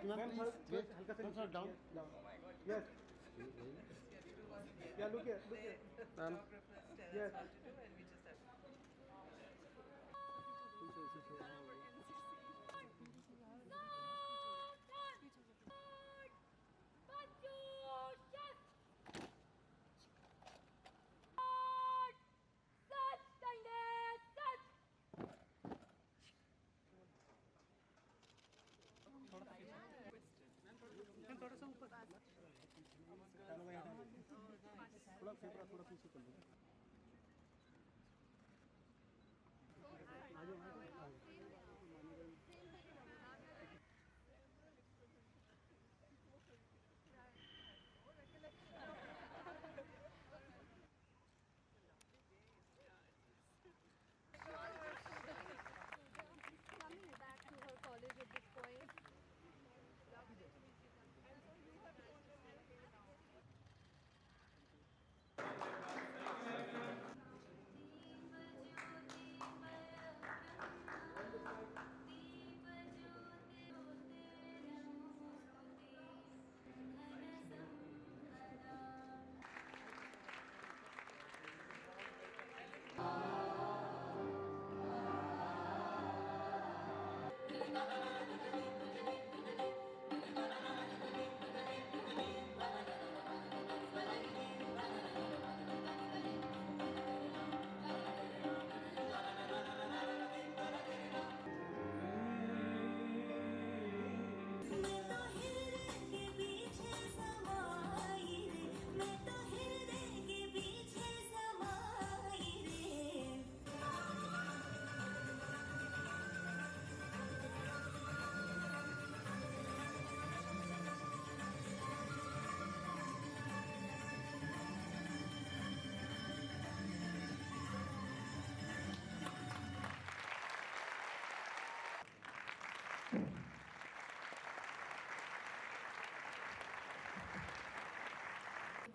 Ma'am, please, sir, down. Yes. Yeah, look here, look here. Ma'am. Yes. थोड़ा पीछे कर लो। Coming back to her college at this point.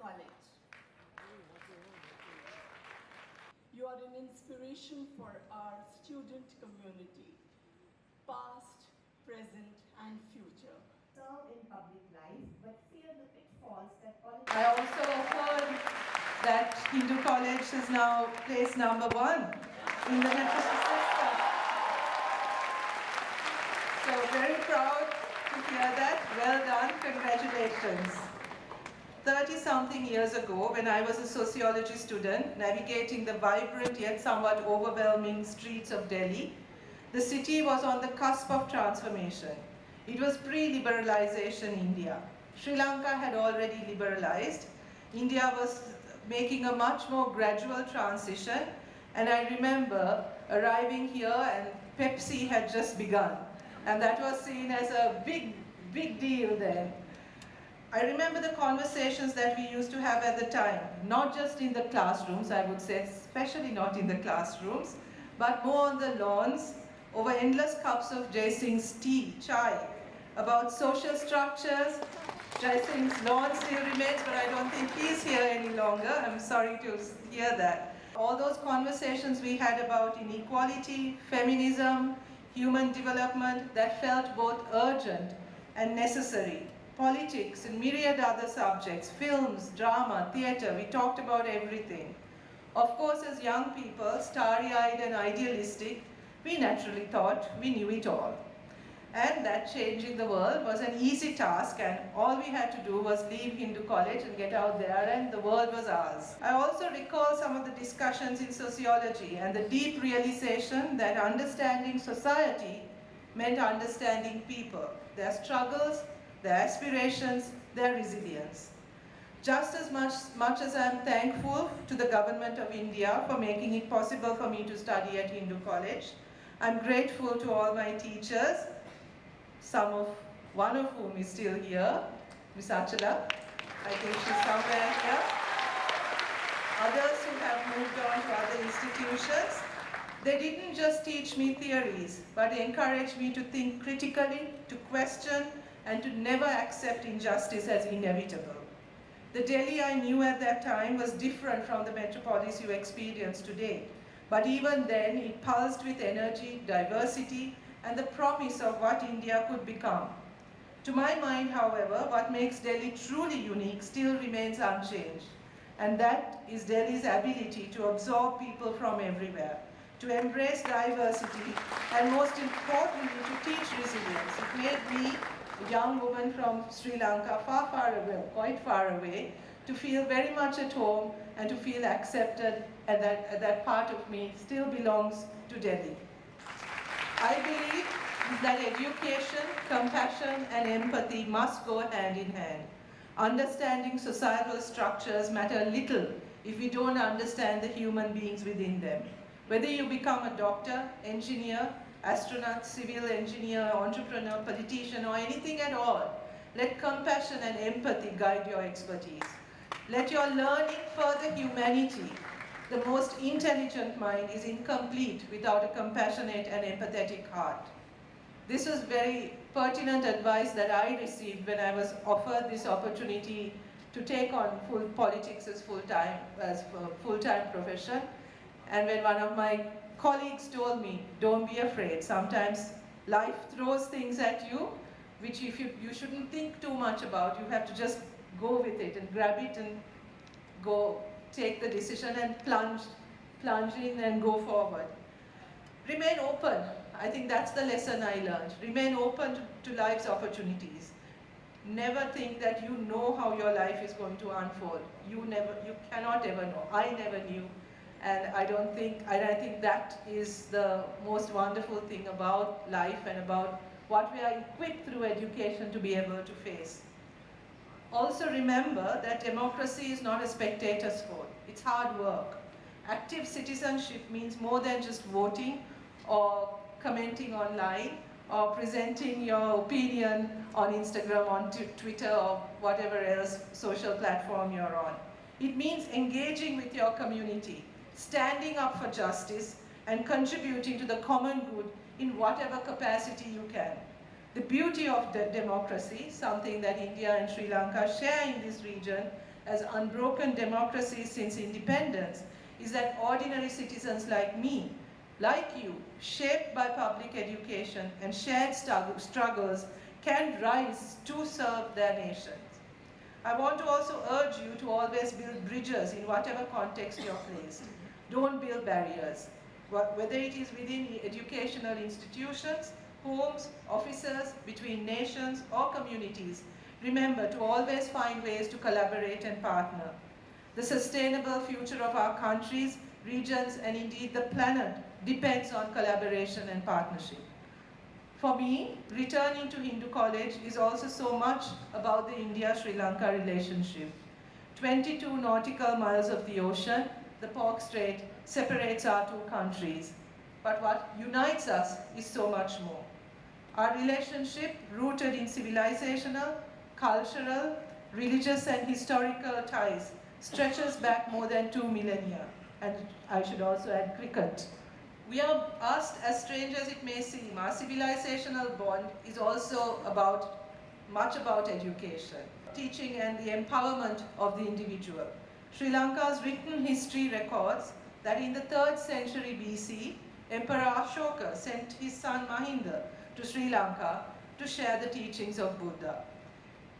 College. You are an inspiration for our student community, past, present, and future. Serve in public life, but fear the pitfalls that politics. I also heard that Hindu College is now place number 1 in the national system. So very proud to hear that. Well done, congratulations. 30-something years ago, when I was a sociology student, navigating the vibrant yet somewhat overwhelming streets of Delhi, the city was on the cusp of transformation. It was pre-liberalization India. Sri Lanka had already liberalized. India was making a much more gradual transition, and I remember arriving here and Pepsi had just begun, and that was seen as a big deal then. I remember the conversations that we used to have at the time, not just in the classrooms, I would say, especially not in the classrooms, but more on the lawns, over endless cups of Jai Singh's tea, chai, about social structures. Jai Singh's lawn still remains, but I don't think he's here any longer. I'm sorry to hear that. All those conversations we had about inequality, feminism, human development, that felt both urgent and necessary. Politics and myriad other subjects, films, drama, theatre, we talked about everything. Of course, as young people, starry-eyed and idealistic, we naturally thought we knew it all. And that changing the world was an easy task, and all we had to do was leave Hindu College and get out there, and the world was ours. I also recall some of the discussions in sociology and the deep realization that understanding society meant understanding people, their struggles, their aspirations, their resilience. Just as much as I am thankful to the government of India for making it possible for me to study at Hindu College, I'm grateful to all my teachers, one of whom is still here, Miss Achala. I think she's somewhere here. Others who have moved on to other institutions. They didn't just teach me theories, but encouraged me to think critically, to question, and to never accept injustice as inevitable. The Delhi I knew at that time was different from the metropolis you experience today. But even then, it pulsed with energy, diversity, and the promise of what India could become. To my mind, however, what makes Delhi truly unique still remains unchanged, and that is Delhi's ability to absorb people from everywhere, to embrace diversity, and most importantly, to teach resilience. It made me, a young woman from Sri Lanka, far away, quite far away, to feel very much at home and to feel accepted, and that part of me still belongs to Delhi. I believe that education, compassion, and empathy must go hand in hand. Understanding societal structures matter little if we don't understand the human beings within them. Whether you become a doctor, engineer, astronaut, civil engineer, entrepreneur, politician, or anything at all, let compassion and empathy guide your expertise. Let your learning further humanity. The most intelligent mind is incomplete without a compassionate and empathetic heart. This was very pertinent advice that I received when I was offered this opportunity to take on politics as full-time profession. And when one of my colleagues told me, don't be afraid, sometimes life throws things at you, which if you shouldn't think too much about, you have to just go with it and grab it and go take the decision and plunge in and go forward. Remain open. I think that's the lesson I learned. Remain open to life's opportunities. Never think that you know how your life is going to unfold. You cannot ever know. I never knew. And I think that is the most wonderful thing about life and about what we are equipped through education to be able to face. Also remember that democracy is not a spectator sport. It's hard work. Active citizenship means more than just voting or commenting online or presenting your opinion on Instagram, on Twitter, or whatever else social platform you're on. It means engaging with your community, standing up for justice, and contributing to the common good in whatever capacity you can. The beauty of democracy, something that India and Sri Lanka share in this region as unbroken democracies since independence, is that ordinary citizens like me, like you, shaped by public education and shared struggles, can rise to serve their nations. I want to also urge you to always build bridges in whatever context you're placed. Don't build barriers, whether it is within educational institutions, homes, offices, between nations, or communities. Remember to always find ways to collaborate and partner. The sustainable future of our countries, regions, and indeed the planet depends on collaboration and partnership. For me, returning to Hindu College is also so much about the India-Sri Lanka relationship. 22 nautical miles of the ocean, the Pork Strait, separates our two countries. But what unites us is so much more. Our relationship, rooted in civilizational, cultural, religious, and historical ties, stretches back more than 2 millennia. And I should also add cricket. We are asked, as strange as it may seem, our civilizational bond is also much about education, teaching, and the empowerment of the individual. Sri Lanka's written history records that in the 3rd century BC, Emperor Ashoka sent his son Mahinda to Sri Lanka to share the teachings of Buddha.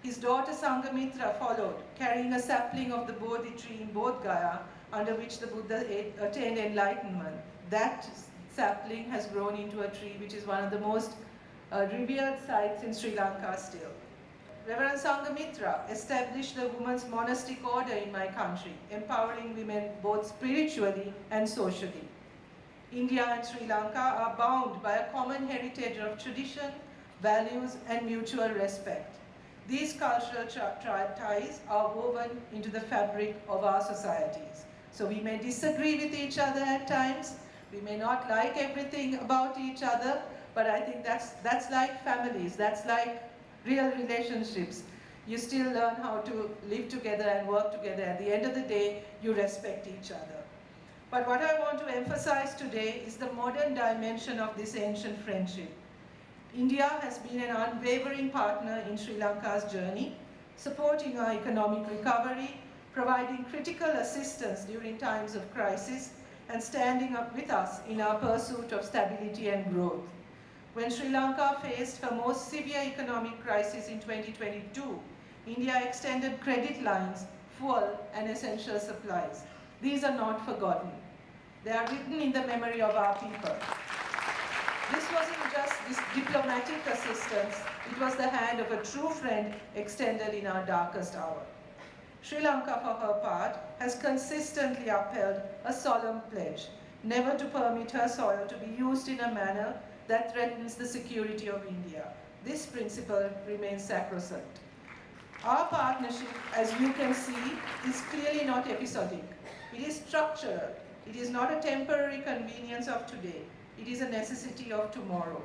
His daughter Sangamitra followed, carrying a sapling of the Bodhi tree in Bodh Gaya, under which the Buddha attained enlightenment. That sapling has grown into a tree which is one of the most revered sites in Sri Lanka still. Reverend Sangamitra established the women's monastic order in my country, empowering women both spiritually and socially. India and Sri Lanka are bound by a common heritage of tradition, values, and mutual respect. These cultural ties are woven into the fabric of our societies. So we may disagree with each other at times, we may not like everything about each other, but I think that's like families, that's like real relationships. You still learn how to live together and work together. At the end of the day, you respect each other. But what I want to emphasize today is the modern dimension of this ancient friendship. India has been an unwavering partner in Sri Lanka's journey, supporting our economic recovery, providing critical assistance during times of crisis, and standing up with us in our pursuit of stability and growth. When Sri Lanka faced her most severe economic crisis in 2022, India extended credit lines, fuel, and essential supplies. These are not forgotten. They are written in the memory of our people. This wasn't just this diplomatic assistance, it was the hand of a true friend extended in our darkest hour. Sri Lanka, for her part, has consistently upheld a solemn pledge, never to permit her soil to be used in a manner that threatens the security of India. This principle remains sacrosanct. Our partnership, as you can see, is clearly not episodic. It is structural. It is not a temporary convenience of today. It is a necessity of tomorrow.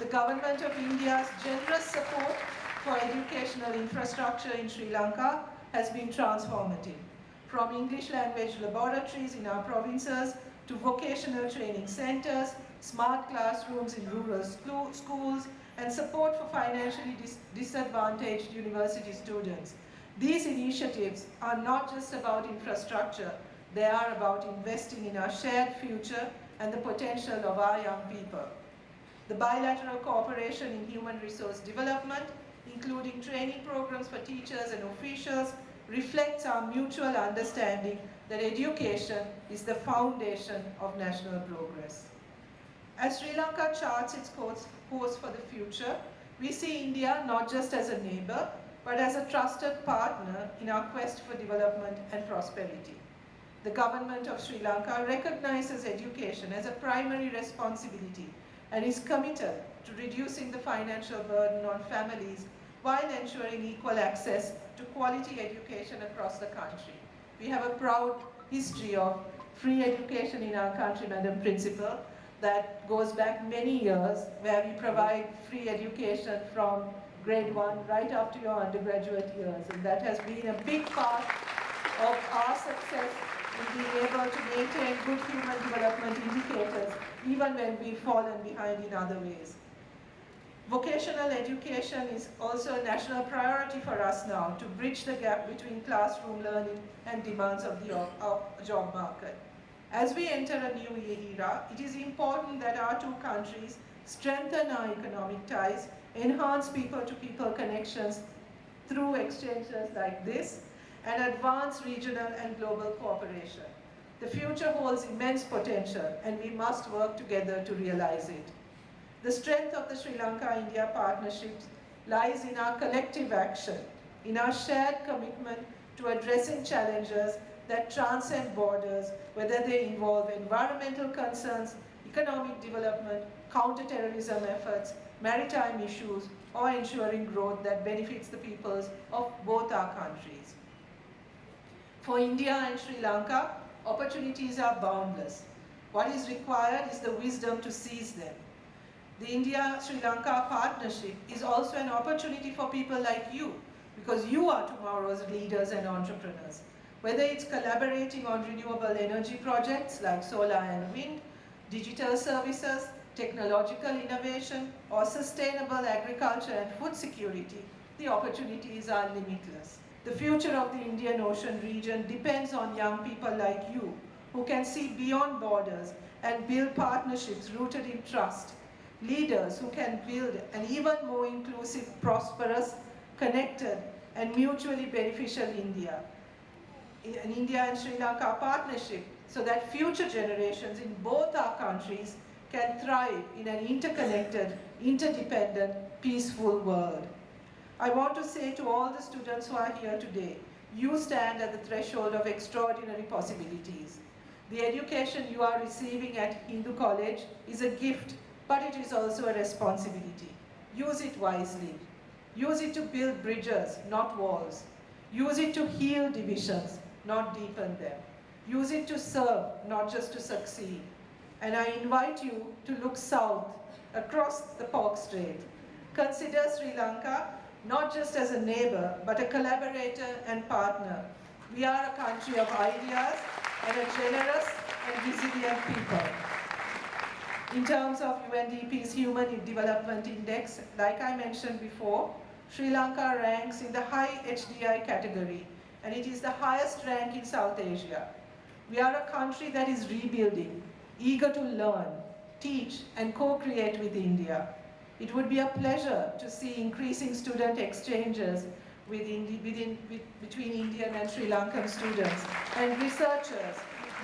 The government of India's generous support for educational infrastructure in Sri Lanka has been transformative. From English language laboratories in our provinces to vocational training centers, smart classrooms in rural schools, and support for financially disadvantaged university students. These initiatives are not just about infrastructure, they are about investing in our shared future and the potential of our young people. The bilateral cooperation in human resource development, including training programs for teachers and officials, reflects our mutual understanding that education is the foundation of national progress. As Sri Lanka charts its course for the future, we see India not just as a neighbor, but as a trusted partner in our quest for development and prosperity. The government of Sri Lanka recognizes education as a primary responsibility and is committed to reducing the financial burden on families while ensuring equal access to quality education across the country. We have a proud history of free education in our country, Madam Principal, that goes back many years, where we provide free education from grade 1 right up to your undergraduate years. And that has been a big part of our success in being able to maintain good human development indicators, even when we've fallen behind in other ways. Vocational education is also a national priority for us now to bridge the gap between classroom learning and demands of the job market. As we enter a new era, it is important that our two countries strengthen our economic ties, enhance people-to-people connections through exchanges like this, and advance regional and global cooperation. The future holds immense potential, and we must work together to realize it. The strength of the Sri Lanka-India partnership lies in our collective action, in our shared commitment to addressing challenges that transcend borders, whether they involve environmental concerns, economic development, counter-terrorism efforts, maritime issues, or ensuring growth that benefits the peoples of both our countries. For India and Sri Lanka, opportunities are boundless. What is required is the wisdom to seize them. The India-Sri Lanka partnership is also an opportunity for people like you, because you are tomorrow's leaders and entrepreneurs. Whether it's collaborating on renewable energy projects like solar and wind, digital services, technological innovation, or sustainable agriculture and food security, the opportunities are limitless. The future of the Indian Ocean region depends on young people like you, who can see beyond borders and build partnerships rooted in trust. Leaders who can build an even more inclusive, prosperous, connected, and mutually beneficial India. An India and Sri Lanka partnership, so that future generations in both our countries can thrive in an interconnected, interdependent, peaceful world. I want to say to all the students who are here today, you stand at the threshold of extraordinary possibilities. The education you are receiving at Hindu College is a gift, but it is also a responsibility. Use it wisely. Use it to build bridges, not walls. Use it to heal divisions, not deepen them. Use it to serve, not just to succeed. And I invite you to look south, across the Pork Strait. Consider Sri Lanka not just as a neighbor, but a collaborator and partner. We are a country of ideas and a generous and resilient people. In terms of UNDP's Human Development Index, like I mentioned before, Sri Lanka ranks in the high HDI category, and it is the highest rank in South Asia. We are a country that is rebuilding, eager to learn, teach, and co-create with India. It would be a pleasure to see increasing student exchanges between Indian and Sri Lankan students and researchers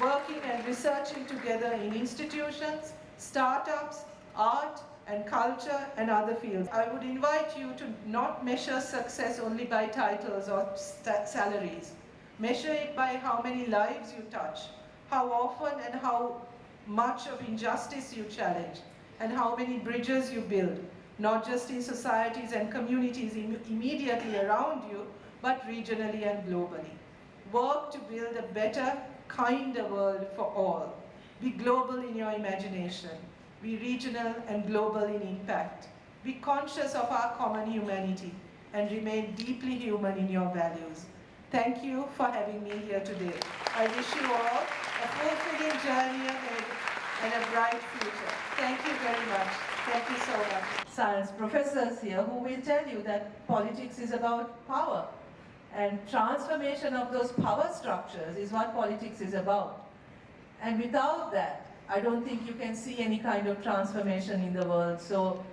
working and researching together in institutions, startups, art and culture and other fields. I would invite you to not measure success only by titles or salaries. Measure it by how many lives you touch, how often and how much of injustice you challenge, and how many bridges you build, not just in societies and communities immediately around you, but regionally and globally. Work to build a better, kinder world for all. Be global in your imagination. Be regional and global in impact. Be conscious of our common humanity and remain deeply human in your values. Thank you for having me here today. I wish you all a fulfilling journey ahead and a bright future. Thank you very much. Thank you so much. Science professors here who will tell you that politics is about power, and transformation of those power structures is what politics is about. And without that, I don't think you can see any kind of transformation in the world. So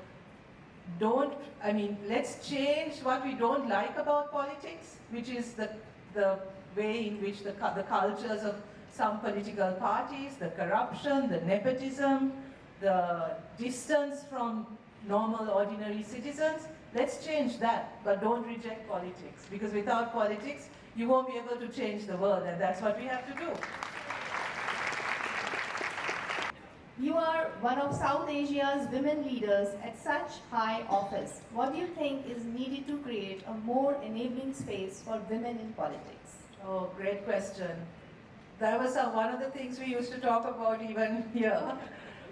let's change what we don't like about politics, which is the way in which the cultures of some political parties, the corruption, the nepotism, the distance from normal, ordinary citizens. Let's change that, but don't reject politics, because without politics, you won't be able to change the world, and that's what we have to do. You are one of South Asia's women leaders at such high office. What do you think is needed to create a more enabling space for women in politics? Oh, great question. That was one of the things we used to talk about even here,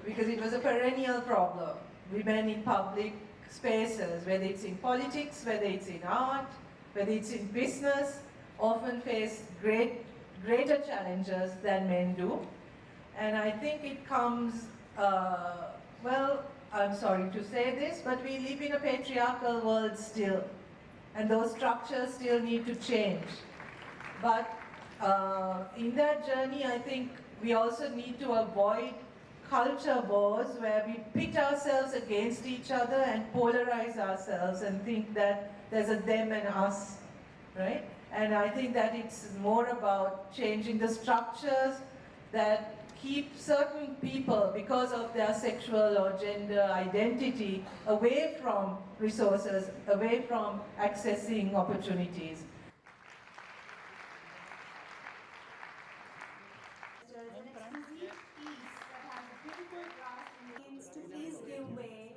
because it was a perennial problem. Women in public spaces, whether it's in politics, whether it's in art, whether it's in business, often face greater challenges than men do. And I think it comes, well, I'm sorry to say this, but we live in a patriarchal world still, and those structures still need to change. But in that journey, I think we also need to avoid culture wars where we pit ourselves against each other and polarize ourselves and think that there's a them and us, right? And I think that it's more about changing the structures that keep certain people, because of their sexual or gender identity, away from resources, away from accessing opportunities. To please give way.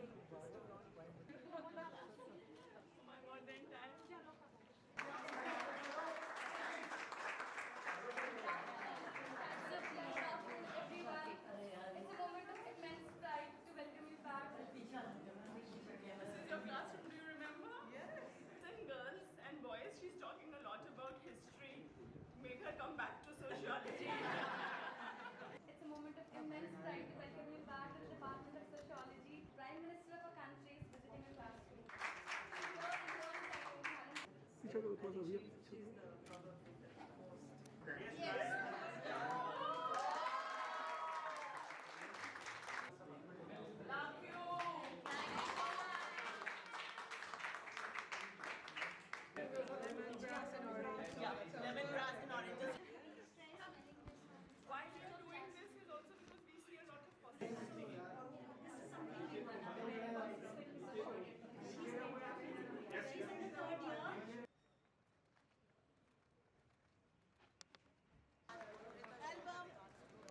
It's a moment of immense pride to welcome you back. This is your classroom, do you remember? Yes. Then girls and boys, she's talking a lot about history. Make her come back to sociology. It's a moment of immense pride to welcome you back to the Department of Sociology. Prime Minister of a country is visiting a classroom. Picture closer here.